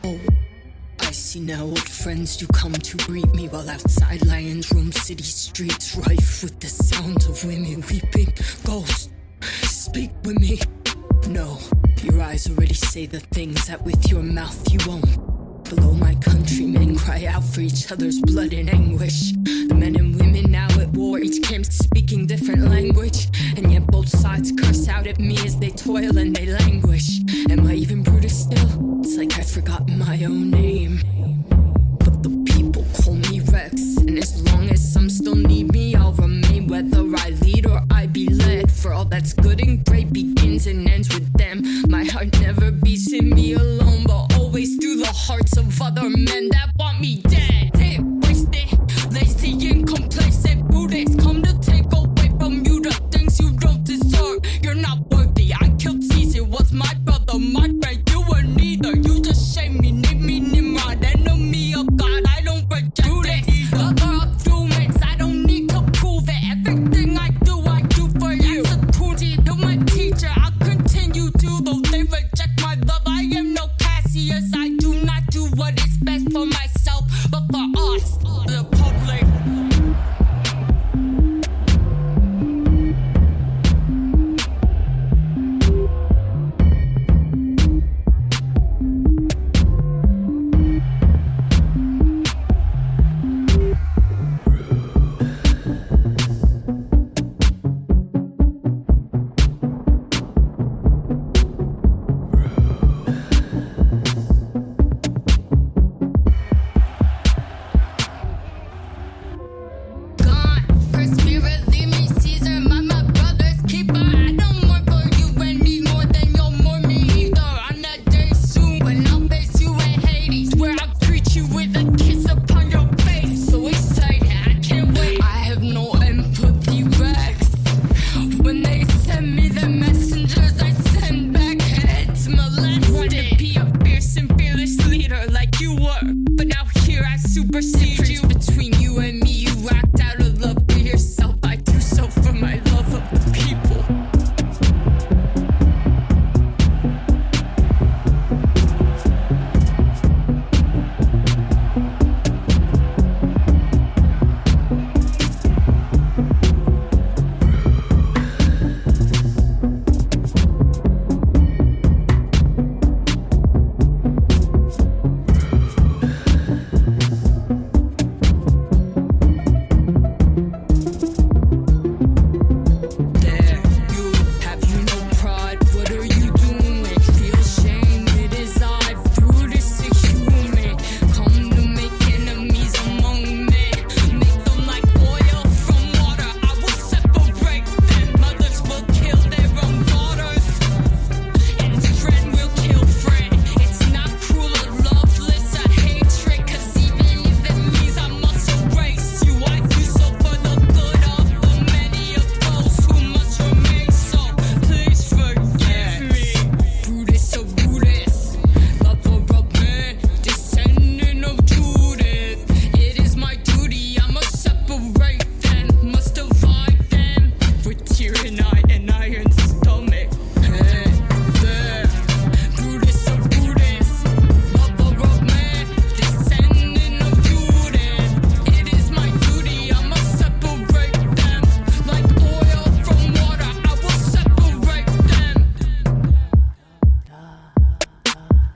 Oh, I see now old friends do come to greet me, while outside lions roam city streets, rife with the sound of women weeping. Ghosts, speak with me. No, your eyes already say the things that with your mouth you won't. Below my countrymen cry out for each other's blood and anguish. The men and women now at war, each camp speaking different language, and yet both sides curse out at me as they toil and they languish. Am I even Brutus still? It's like I've forgotten my own name. But the people call me Rex, and as long as some still need me, I'll remain, whether I lead or I be led. For all that's good and great begins and ends with them. My heart never beats in me alone, but always through the hearts of other men that want me dead. Wasted, lazy and complacent Buddhists come to take away from you the things you don't deserve. You're not worthy. I killed Caesar, was my brother, my friend. You were neither. You just shame me, name me Nimrod, enemy of God. I don't reject it. Lover of humans, I don't need to prove it. Everything I do for you. As a Kuti to my teacher, I'll continue to, though they reject my love. I am no Cassius. I do not do what is best for myself, but for us, the public.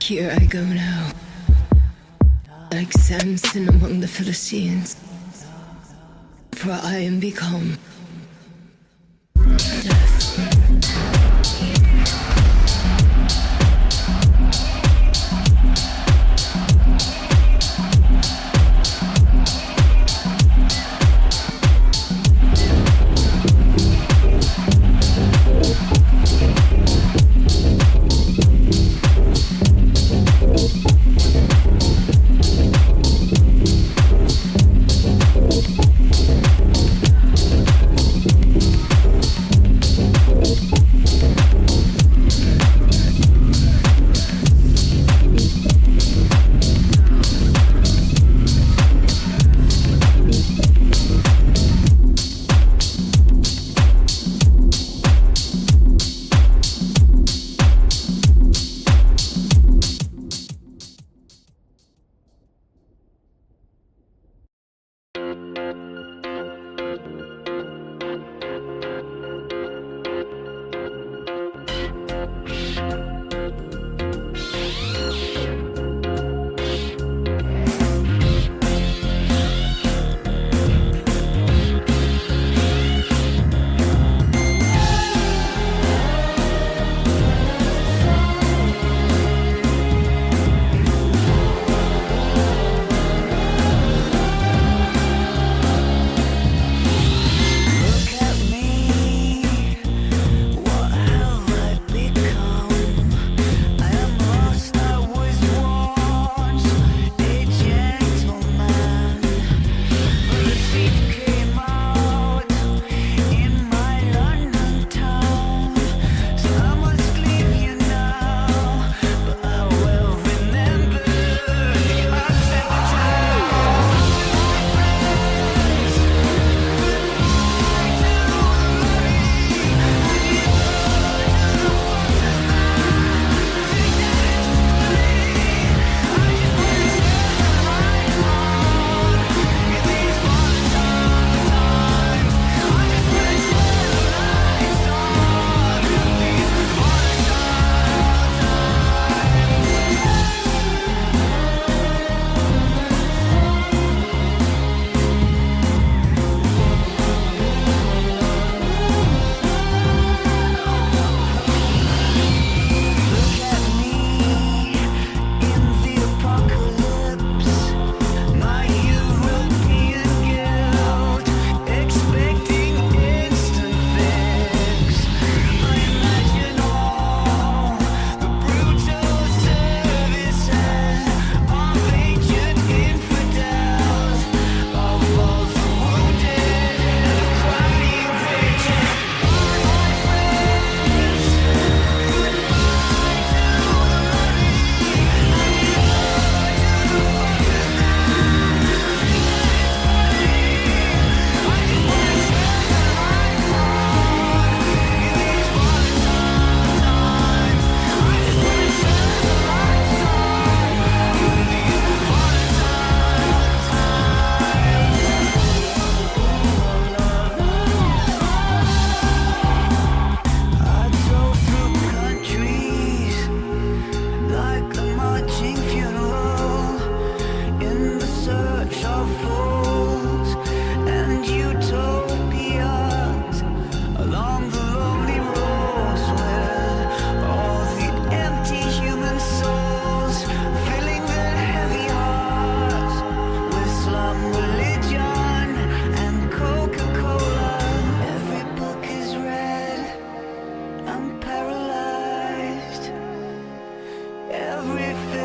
Here I go now, like Samson among the Philistines, for I am become death.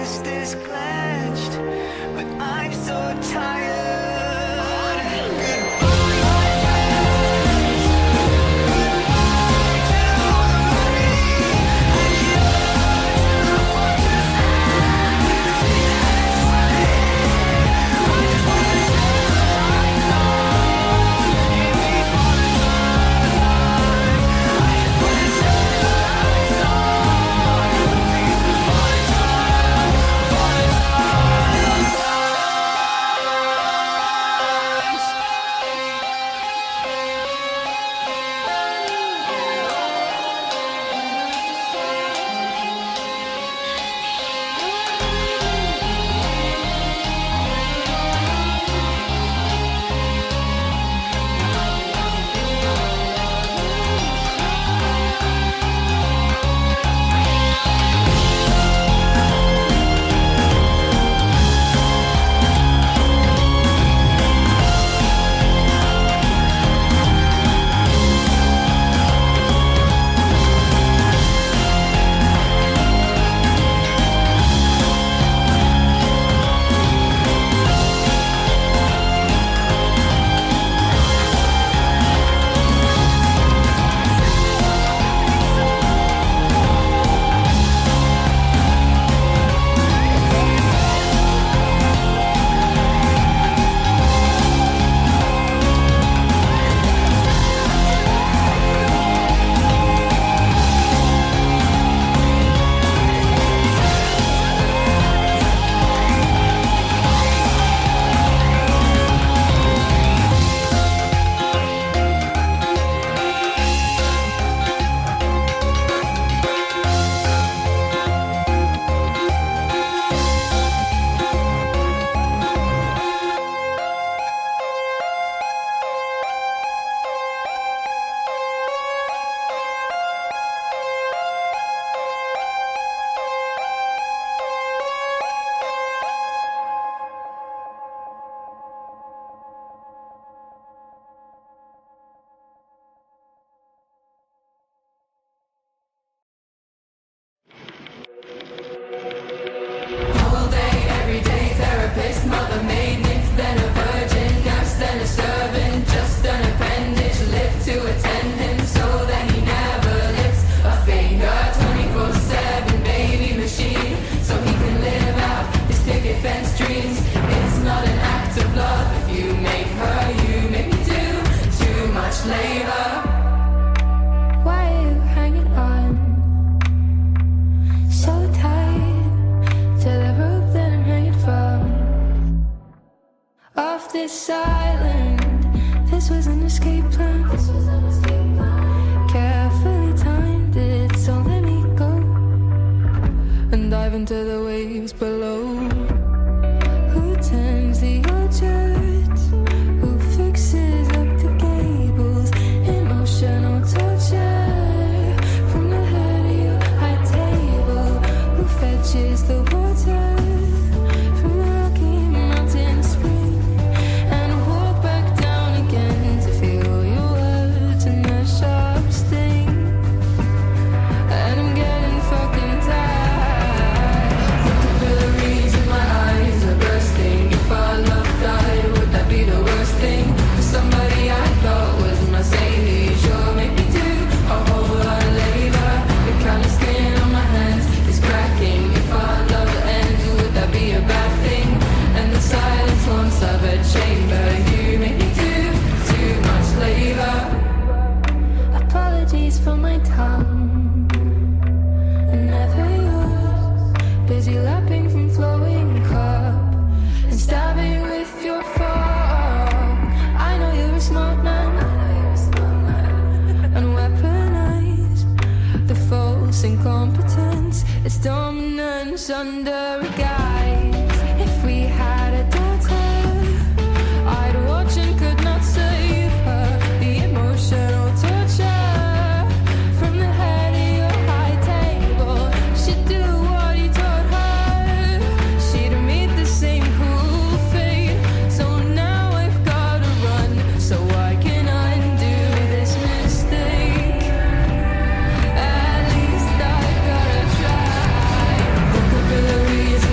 fist is clenched, but I'm so tired. This island, this was an escape plan. Carefully timed it, so let me go and dive into the waves below. Who tends the old church? Who fixes up the gables? Emotional torture from the head of your high table. Who fetches the water from the Rocky Mountain spring? For my tongue, and never yours. Busy lapping from flowing cup and stabbing with your fork. I know you're a smart man, and weaponize the false incompetence. It's dominance under a guise. If we had a daughter, I'd watch and could not save her. The emotional torture. Is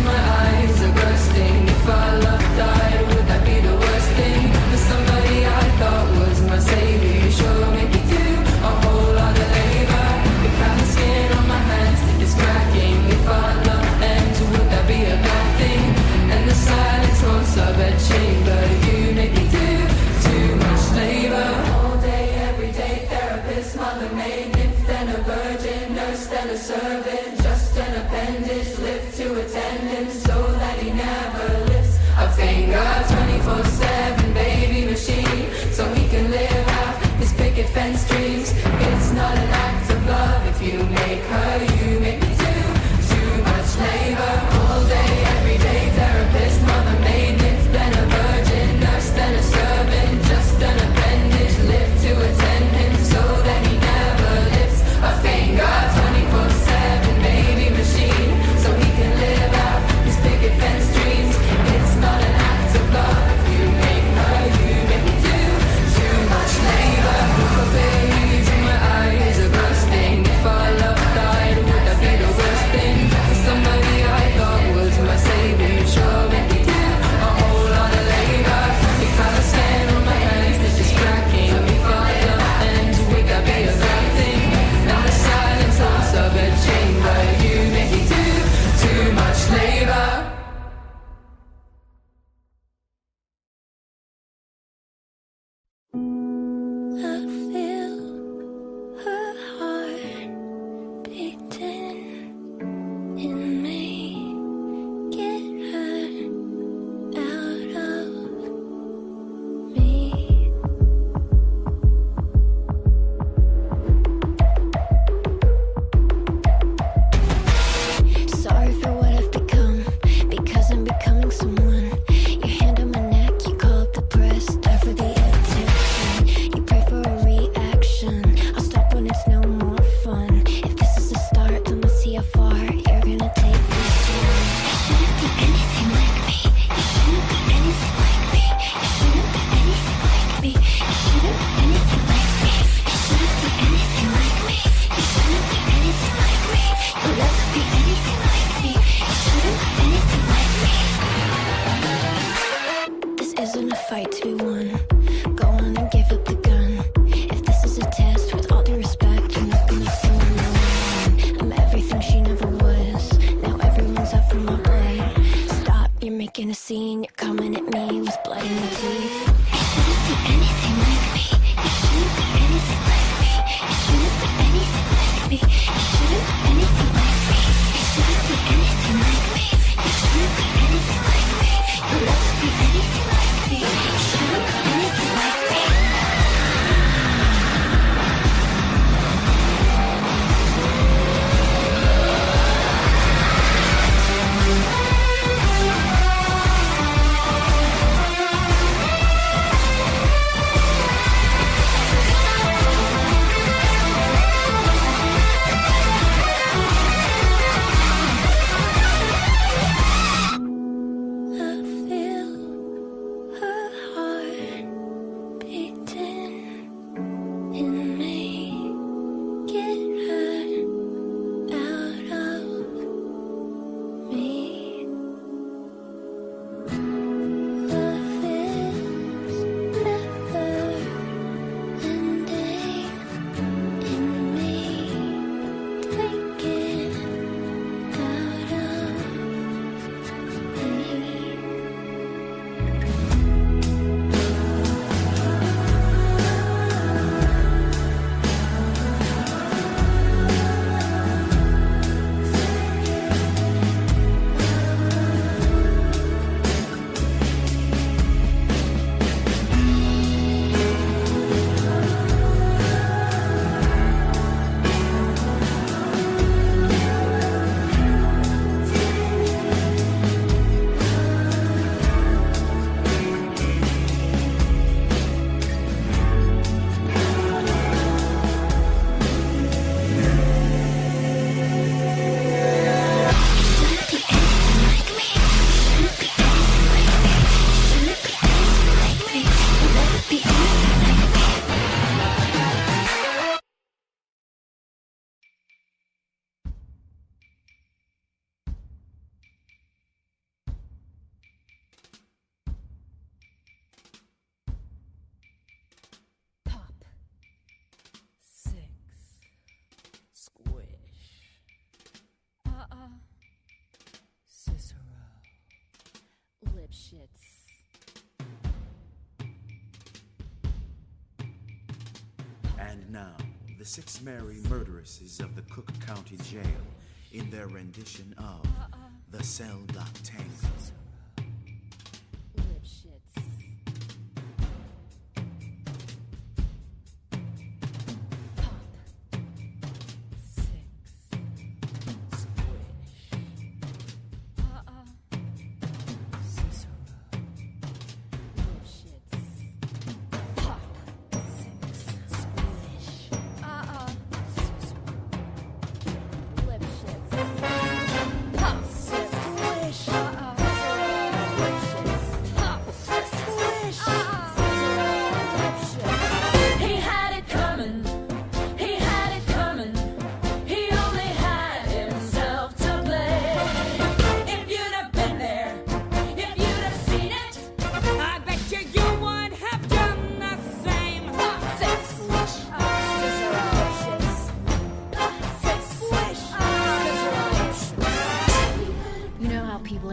right to be won. Go on and give up the gun. If this is a test, with all due respect, you're not gonna fool no one. I'm everything she never was. Now everyone's up for my blood. Stop, you're making a scene. You're coming at me with blood in your teeth. You shouldn't be anything like me. You shouldn't be anything like me. You shouldn't be anything like me. You shouldn't be anything like me. You shouldn't be anything like me. You shouldn't be anything like me. You'll never be anything like me. You shouldn't be anything like me. And now, the 6 merry murderesses of the Cook County Jail in their rendition of The Cell Block Tango.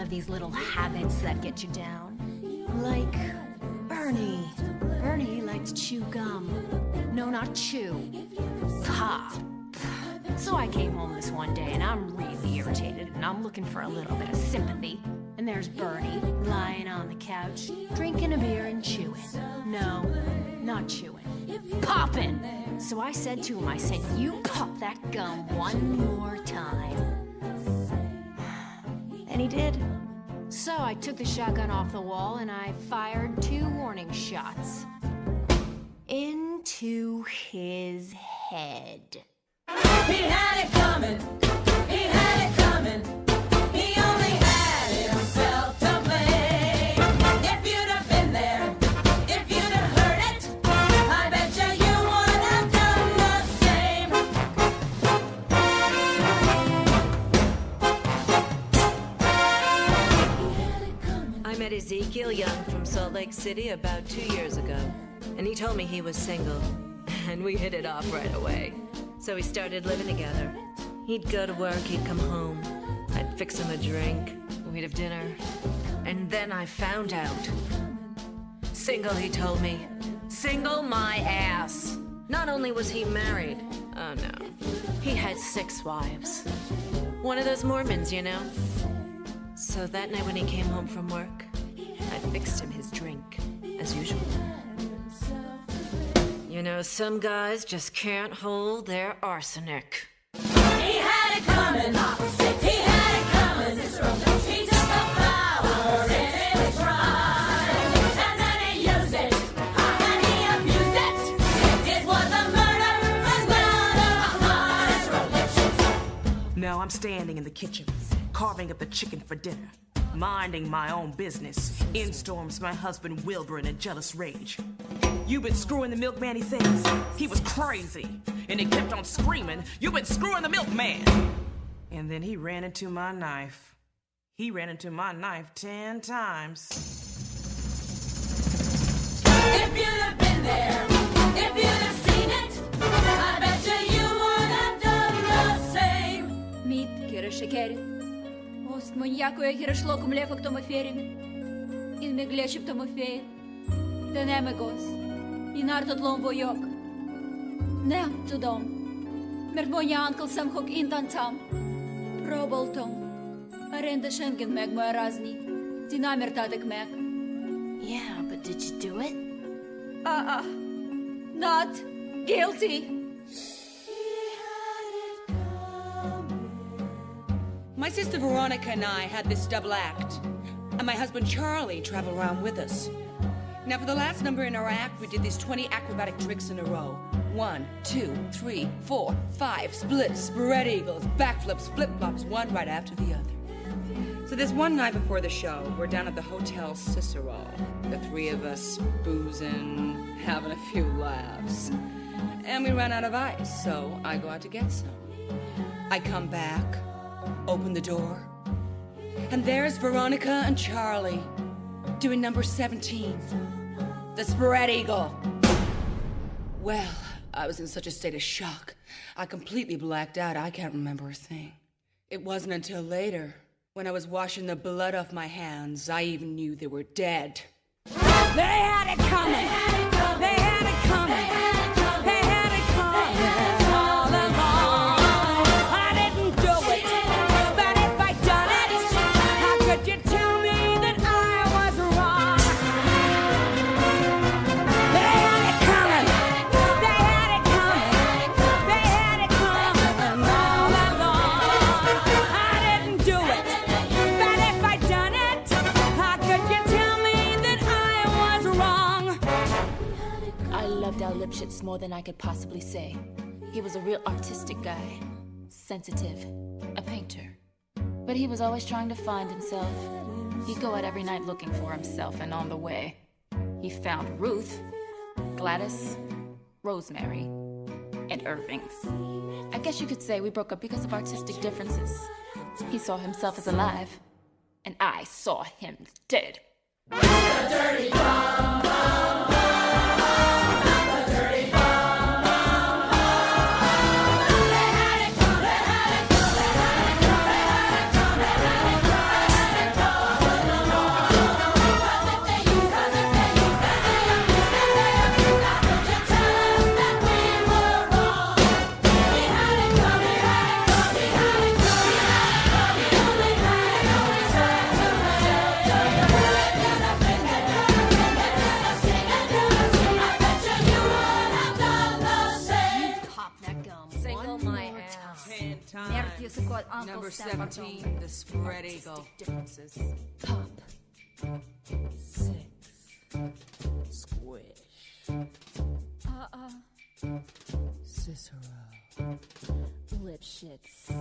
These little habits that get you down. Like Bernie. Bernie liked to chew gum. No, not chew. Pop. So I came home this one day and I'm really irritated and I'm looking for a little bit of sympathy. And there's Bernie lying on the couch, drinking a beer and chewing. No, not chewing. Popping. So I said to him, I said, you pop that gum one more time. And he did. So I took the shotgun off the wall and I fired 2 warning shots. Into his head. He had it coming. He had it coming. He only had himself to blame. If you'd have been there, if you'd have heard it, I bet you would have done the same. I'm met Ezekiel Young from Salt Lake City about 2 years ago, and he told me he was single, and we hit it off right away. So we started living together. He'd go to work, he'd come home, I'd fix him a drink, we'd have dinner, and then I found out. Single, he told me. Single my ass. Not only was he married, oh no, he had 6 wives. One of those Mormons, you know? So that night when he came home from work, I fixed him his drink, as usual. You know, some guys just can't hold their arsenic. He had it coming. He had it coming. He took the power in his pride, and then he used it, and he abused it. It was a murder as well as Now I'm standing in the kitchen, carving up the chicken for dinner, minding my own business. In storms my husband Wilbur in a jealous rage. "You've been screwing the milkman," he says. He was crazy, and he kept on screaming, "You've been screwing the milkman!" And then he ran into my knife. He ran into my knife 10 times. If you'd have been there, if you'd have seen it, I bet you would have done the same. Мід, кире шекері. Ост моньяку, я кире шлоком лефок томоферими. Ин ме глечеп томофея. Денеме гос. Inar tot lon vojok. Ne to dom. Mert monja ankel sam hok indan tam. Probal tom. Arenda schengen meg moja razni. Dinamer tadek meg. Yeah, but did you do it? Not guilty. My sister Veronica and I had this double act, and my husband Charlie traveled around with us. Now, for the last number in our act, we did these 20 acrobatic tricks in a row. 1, 2, 3, 4, 5, splits, spread eagles, backflips, flip-flops, one right after the other. So this one night before the show, we're down at the Hotel Cicero. The 3 of us boozing, having a few laughs. And we ran out of ice, so I go out to get some. I come back, open the door, and there's Veronica and Charlie doing number 17, the spread eagle. Well, I was in such a state of shock. I completely blacked out. I can't remember a thing. It wasn't until later, when I was washing the blood off my hands, I even knew they were dead. They had it coming. They had it coming. They had it coming all along. I didn't do it, but if I'd done it, how could you tell me that I was wrong? They had it coming. They had it coming. They had it coming all along. I didn't do it, but if I'd done it, how could you tell me that I was wrong? I loved Al Lipschitz more than I could possibly say. He was a real artistic guy, sensitive, a painter. But he was always trying to find himself. He'd go out every night looking for himself, and on the way, he found Ruth, Gladys, Rosemary, and Irving's. I guess you could say we broke up because of artistic differences. He saw himself as alive, and I saw him dead. Number 17, the spread eagle. Differences. Pop. 6. Squish. Cicero. Lipschitz.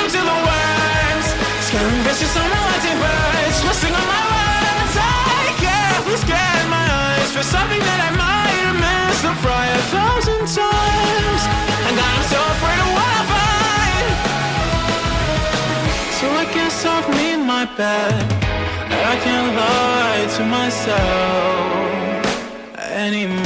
victim to the words. Scaring vicious on my lighting birds, twisting on my words. I carefully scan my eyes for something that I might have missed the fry 1,000 times. And I'm so afraid of what I find. So I guess I've made my bed, and I can't lie to myself anymore.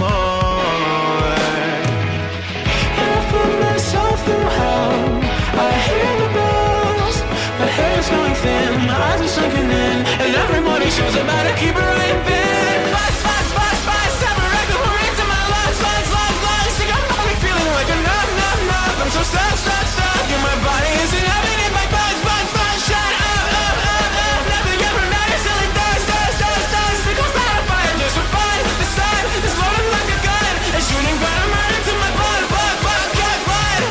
And I put myself through hell. I hear the bells, my hair's going thin, my eyes are sunken in, and every morning she was about to keep it right in bed. Buzz, buzz, buzz, buzz, separate the worry to my lungs, lungs, lungs, lungs. Think I'm only feeling like a numb, numb, numb. I'm so stuck, stuck, stuck, and my body isn't having it. My buzz, buzz, buzz, shut up, up, up, up. Nothing ever matters till it does, does, does, does. Think I'll start a fire just for fun. The sun is loaded like a gun, and shooting better murder to my blood, blood, blood, blood, blood.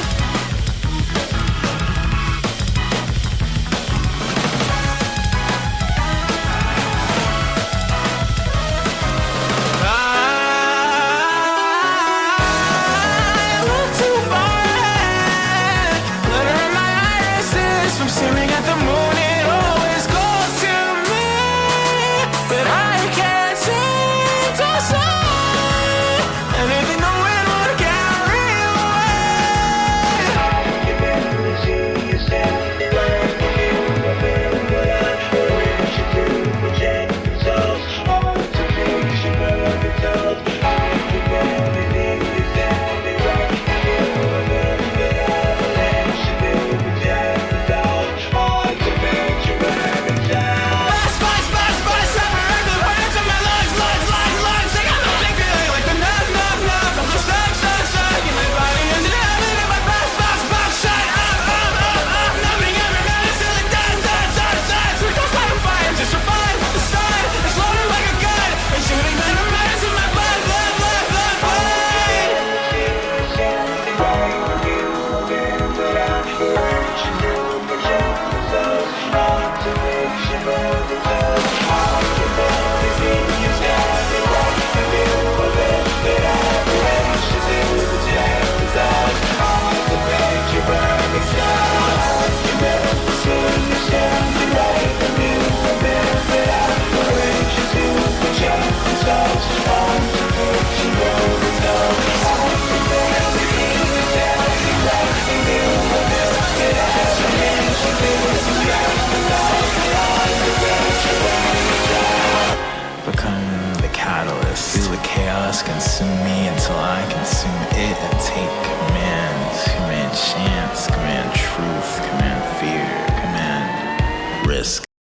Staring at the moon, it always goes to me, but I can't seem to say anything the wind would carry away. You never see yourself like you were feeling what I wish you could project themselves onto things you never told. I can barely leave you down the right. You were feeling that avalanche you could project themselves. Become the catalyst. Feel the chaos consume me until I consume it and take command chance, command truth, command fear, command risk.